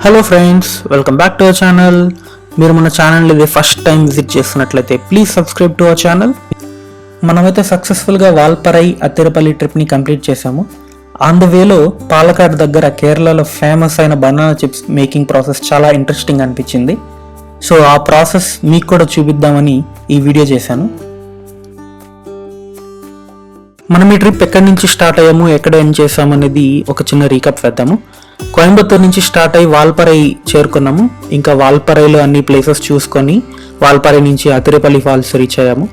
Hello friends, welcome back to our channel. మీరు మన channel ఇది ఫస్ట్ టైం విజిట్ చేస్తున్నట్లయితే please subscribe to our channel. మనమైతే సక్సెస్ఫుల్గా వాల్పరై అత్తిరపల్లి ట్రిప్ని కంప్లీట్ చేసాము. ఆన్ ద వేలో పాలకాడ్ దగ్గర కేరళలో ఫేమస్ అయిన బనానా చిప్స్ మేకింగ్ ప్రాసెస్ చాలా ఇంట్రెస్టింగ్ అనిపించింది. సో ఆ ప్రాసెస్ మీకు కూడా చూపిద్దామని ఈ వీడియో చేశాను. మనం ఈ ట్రిప్ ఎక్కడి నుంచి స్టార్ట్ అయ్యాము, ఎక్కడ ఎండ్ చేసాము అనేది ఒక చిన్న రీకప్ వేద్దాము. కోయంబత్తూరు నుంచి స్టార్ట్ అయ్యి వాల్పరై చేరుకున్నాము. ఇంకా వాల్పరైలో అన్ని ప్లేసెస్ చూసుకొని వాల్పరై నుంచి అతిరపల్లి ఫాల్స్ రీచ్ అయ్యాము.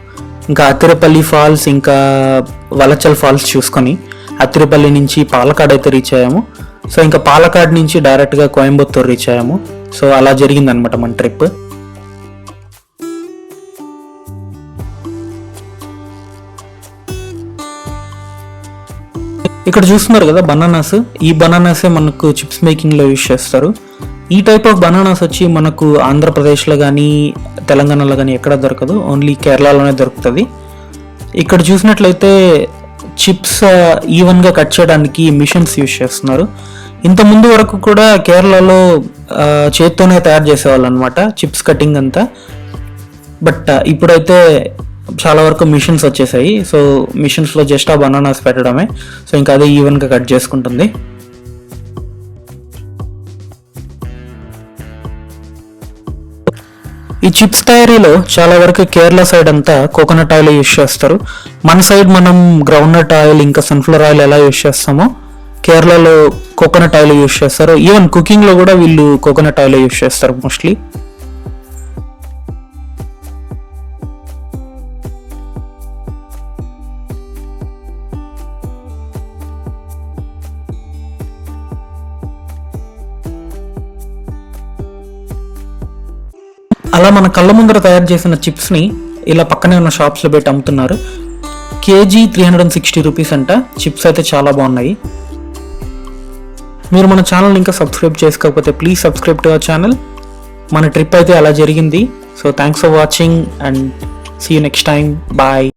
ఇంకా అతిరపల్లి ఫాల్స్ ఇంకా వలచల్ ఫాల్స్ చూసుకొని అతిరపల్లి నుంచి పాలకాడ్ అయితే రీచ్ అయ్యాము. సో ఇంకా పాలకాడ్ నుంచి డైరెక్ట్గా కోయంబత్తూరు రీచ్ అయ్యాము. సో అలా జరిగిందనమాట మన ట్రిప్. ఇక్కడ చూస్తున్నారు కదా బనానాస్. ఈ బనానాసే మనకు చిప్స్ మేకింగ్లో యూజ్ చేస్తారు. ఈ టైప్ ఆఫ్ బనానాస్ వచ్చి మనకు ఆంధ్రప్రదేశ్లో కానీ తెలంగాణలో కానీ ఎక్కడ దొరకదు, ఓన్లీ కేరళలోనే దొరుకుతుంది. ఇక్కడ చూసినట్లయితే చిప్స్ ఈవెన్గా కట్ చేయడానికి మిషన్స్ యూజ్ చేస్తున్నారు. ఇంత ముందు వరకు కూడా కేరళలో చేత్తోనే తయారు చేసేవాళ్ళు అనమాట చిప్స్ కటింగ్ అంతా. బట్ ఇప్పుడైతే చాలా వరకు మిషన్స్ వచ్చేసాయి. సో మిషన్స్లో జస్ట్ ఆ బనానాస్ పెట్టడమే. సో ఇంకా అదే ఈవెన్గా కట్ చేసుకుంటుంది. ఈ చిప్స్ తయారీలో చాలా వరకు కేరళ సైడ్ అంతా కోకోనట్ ఆయిల్ యూజ్ చేస్తారు. మన సైడ్ మనం గ్రౌండ్నట్ ఆయిల్ ఇంకా సన్ఫ్లవర్ ఆయిల్ ఎలా యూజ్ చేస్తామో కేరళలో కోకోనట్ ఆయిల్ యూజ్ చేస్తారు. ఈవెన్ కుకింగ్లో కూడా వీళ్ళు కోకోనట్ ఆయిల్ యూజ్ చేస్తారు మోస్ట్లీ. అలా మన కళ్ళ ముందర తయారు చేసిన చిప్స్ని ఇలా పక్కనే ఉన్న షాప్స్లో పెట్టి అమ్ముతున్నారు. కేజీ 360 రూపీస్ అంట. చిప్స్ అయితే చాలా బాగున్నాయి. మీరు మన ఛానల్ ఇంకా సబ్స్క్రైబ్ చేసుకోకపోతే please subscribe to our channel. మన ట్రిప్ అయితే అలా జరిగింది. So thanks for watching and see you next time. Bye.